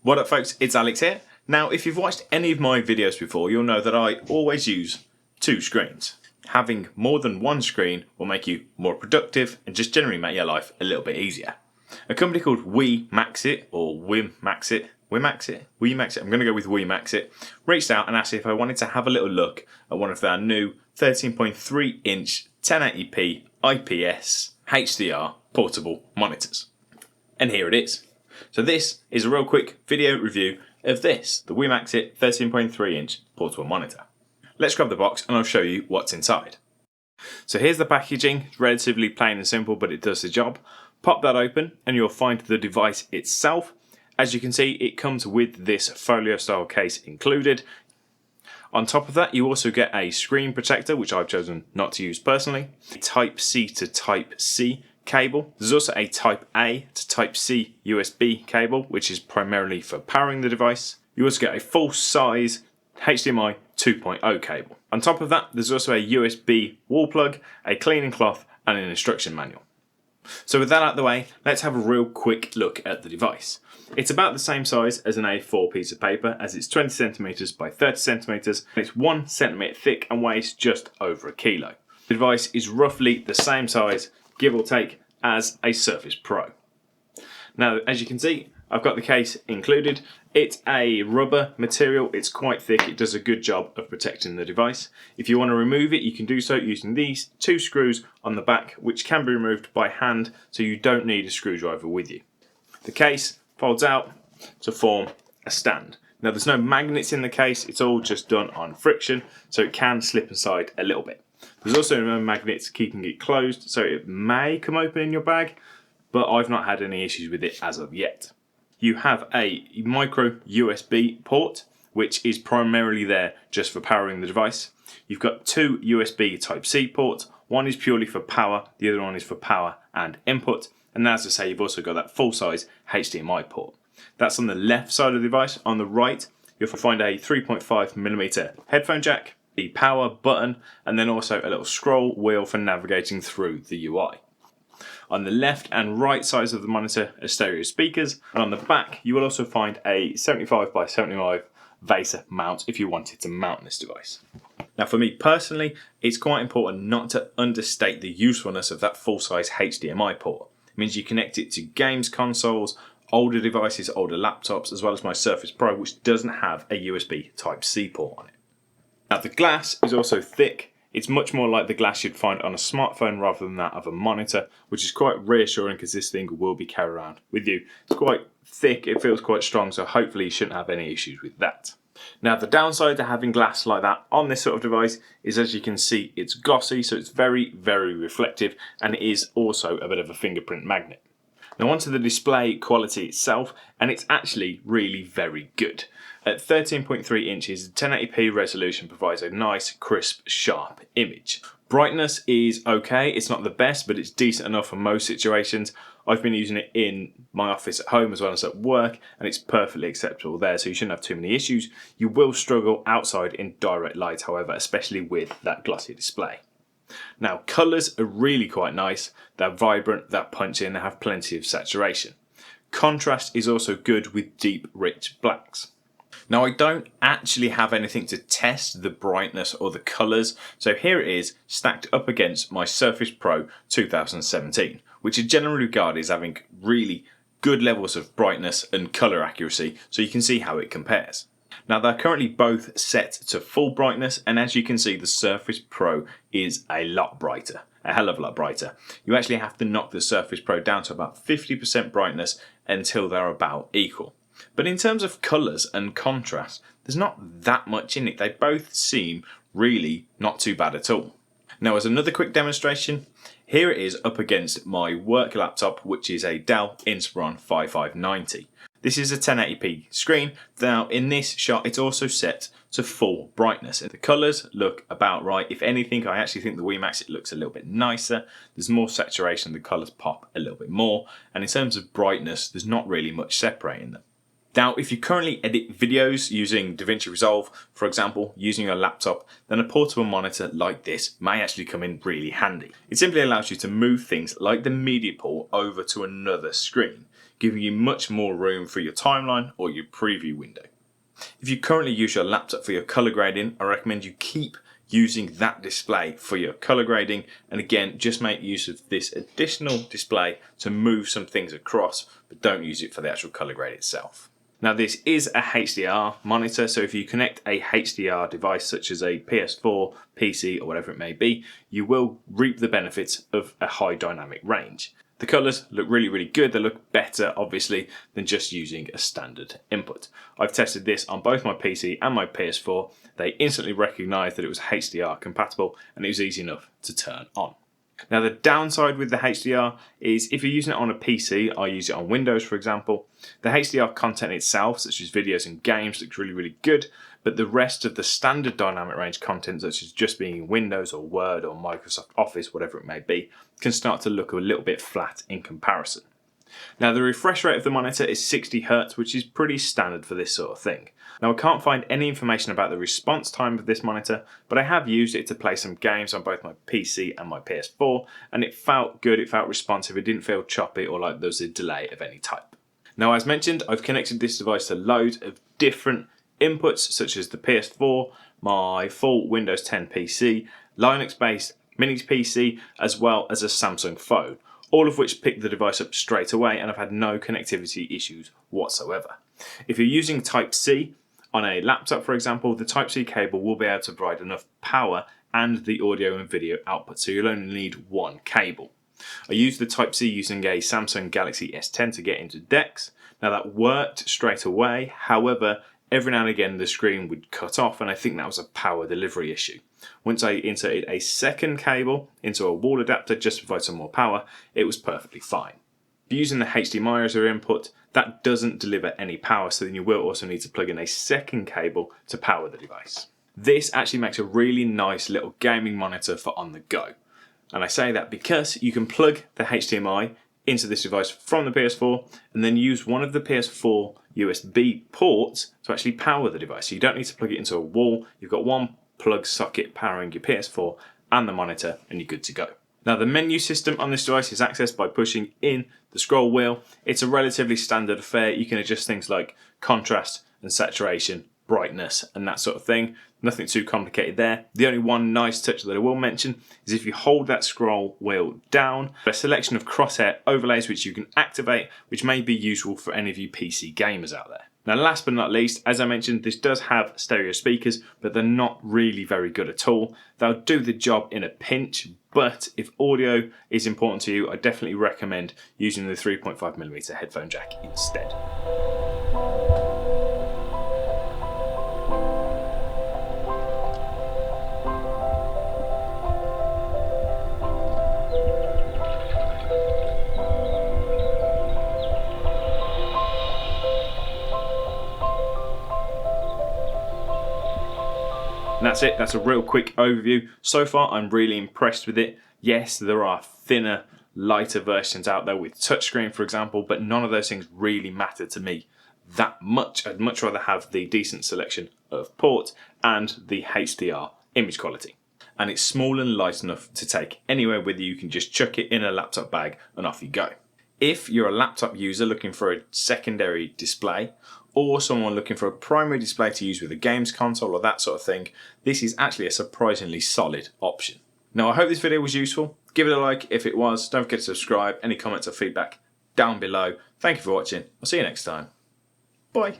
What up folks, it's Alex here. Now if you've watched any of my videos before, you'll know that I always use two screens. Having more than one screen will make you more productive and just generally make your life a little bit easier. A company called Wimaxit, or Wimaxit, I'm going to go with Wimaxit, reached out and asked if I wanted to have a little look at one of their new 13.3 inch 1080p IPS HDR portable monitors. And here it is. So this is a real quick video review of this, the Wimaxit 13.3 inch portable monitor. Let's grab the box and I'll show you what's inside. So here's the packaging, it's relatively plain and simple but it does the job. Pop that open and you'll find the device itself. As you can see, it comes with this folio style case included. On top of that, you also get a screen protector, which I've chosen not to use personally, a Type C to Type C cable. There's also a Type A to Type C USB cable, which is primarily for powering the device. You also get a full-size HDMI 2.0 cable. On top of that, there's also a USB wall plug, a cleaning cloth, and an instruction manual. So with that out of the way, let's have a real quick look at the device. It's about the same size as an A4 piece of paper, as it's 20 centimeters by 30 centimeters, and it's 1 centimeter thick and weighs just over a kilo. The device is roughly the same size, give or take, as a Surface Pro. Now, as you can see, I've got the case included. It's a rubber material, it's quite thick, it does a good job of protecting the device. If you want to remove it, you can do so using these two screws on the back, which can be removed by hand, so you don't need a screwdriver with you. The case folds out to form a stand. Now there's no magnets in the case, it's all just done on friction, so it can slip inside a little bit. There's also no magnets keeping it closed, so it may come open in your bag, but I've not had any issues with it as of yet. You have a micro USB port, which is primarily there just for powering the device. You've got two USB Type C ports, one is purely for power, the other one is for power and input. And as I say, you've also got that full-size HDMI port. That's on the left side of the device. On the right, you'll find a 3.5mm headphone jack, the power button, and then also a little scroll wheel for navigating through the UI. On the left and right sides of the monitor are stereo speakers, and on the back you will also find a 75 by 75 VESA mount if you wanted to mount this device. Now for me personally, it's quite important not to understate the usefulness of that full-size HDMI port. It means you connect it to games consoles, older devices, older laptops, as well as my Surface Pro, which doesn't have a USB Type-C port on it. Now the glass is also thick. It's much more like the glass you'd find on a smartphone rather than that of a monitor, which is quite reassuring because this thing will be carried around with you. It's quite thick, it feels quite strong, so hopefully you shouldn't have any issues with that. Now the downside to having glass like that on this sort of device is, as you can see, it's glossy, so it's very, very reflective, and it is also a bit of a fingerprint magnet. Now onto the display quality itself, and it's actually really very good. At 13.3 inches, 1080p resolution provides a nice, crisp, sharp image. Brightness is okay, it's not the best, but it's decent enough for most situations. I've been using it in my office at home as well as at work, and it's perfectly acceptable there, so you shouldn't have too many issues. You will struggle outside in direct light, however, especially with that glossy display. Now, colours are really quite nice. They're vibrant, they're punchy, and they have plenty of saturation. Contrast is also good with deep, rich blacks. Now I don't actually have anything to test the brightness or the colours, so here it is stacked up against my Surface Pro 2017, which is generally regarded as having really good levels of brightness and colour accuracy, so you can see how it compares. Now they're currently both set to full brightness, and as you can see the Surface Pro is a lot brighter, a hell of a lot brighter. You actually have to knock the Surface Pro down to about 50% brightness until they're about equal. But in terms of colours and contrast, there's not that much in it. They both seem really not too bad at all. Now as another quick demonstration, here it is up against my work laptop, which is a Dell Inspiron 5590. This is a 1080p screen. Now in this shot it's also set to full brightness. The colours look about right. If anything, I actually think the Wimaxit looks a little bit nicer. There's more saturation, the colours pop a little bit more. And in terms of brightness, there's not really much separating them. Now, if you currently edit videos using DaVinci Resolve, for example, using your laptop, then a portable monitor like this may actually come in really handy. It simply allows you to move things like the media pool over to another screen, giving you much more room for your timeline or your preview window. If you currently use your laptop for your color grading, I recommend you keep using that display for your color grading, and again, just make use of this additional display to move some things across, but don't use it for the actual color grade itself. Now this is a HDR monitor, so if you connect a HDR device such as a PS4, PC or whatever it may be, you will reap the benefits of a high dynamic range. The colours look really good. They look better obviously than just using a standard input. I've tested this on both my PC and my PS4. They instantly recognised that it was HDR compatible and it was easy enough to turn on. Now the downside with the HDR is if you're using it on a PC, I use it on Windows for example, the HDR content itself, such as videos and games, looks really good, but the rest of the standard dynamic range content, such as just being in Windows or Word or Microsoft Office, whatever it may be, can start to look a little bit flat in comparison. Now the refresh rate of the monitor is 60 Hz, which is pretty standard for this sort of thing. Now I can't find any information about the response time of this monitor, but I have used it to play some games on both my PC and my PS4, and it felt good, it felt responsive, it didn't feel choppy or like there was a delay of any type. Now as mentioned, I've connected this device to loads of different inputs such as the PS4, my full Windows 10 PC, Linux-based mini PC, as well as a Samsung phone, all of which picked the device up straight away and I've had no connectivity issues whatsoever. If you're using Type-C on a laptop, for example, the Type-C cable will be able to provide enough power and the audio and video output, so you'll only need one cable. I used the Type-C using a Samsung Galaxy S10 to get into DeX. Now that worked straight away, however, every now and again the screen would cut off and I think that was a power delivery issue. Once I inserted a second cable into a wall adapter just to provide some more power, it was perfectly fine. If you're using the HDMI as your input, that doesn't deliver any power, so then you will also need to plug in a second cable to power the device. This actually makes a really nice little gaming monitor for on the go. And I say that because you can plug the HDMI into this device from the PS4 and then use one of the PS4 USB ports to actually power the device. So you don't need to plug it into a wall. You've got one plug socket powering your PS4 and the monitor and you're good to go. Now the menu system on this device is accessed by pushing in the scroll wheel. It's a relatively standard affair. You can adjust things like contrast and saturation, brightness and that sort of thing. Nothing too complicated there. The only one nice touch that I will mention is if you hold that scroll wheel down, a selection of crosshair overlays which you can activate, which may be useful for any of you PC gamers out there. Now last but not least, as I mentioned, this does have stereo speakers, but they're not really very good at all. They'll do the job in a pinch, but if audio is important to you, I definitely recommend using the 3.5mm headphone jack instead. And that's it, that's a real quick overview. So far I'm really impressed with it. Yes, there are thinner, lighter versions out there with touchscreen for example, but none of those things really matter to me that much. I'd much rather have the decent selection of ports and the HDR image quality. And it's small and light enough to take anywhere with you. You can just chuck it in a laptop bag and off you go. If you're a laptop user looking for a secondary display, or someone looking for a primary display to use with a games console or that sort of thing, this is actually a surprisingly solid option. Now I hope this video was useful. Give it a like if it was. Don't forget to subscribe. Any comments or feedback down below. Thank you for watching. I'll see you next time. Bye.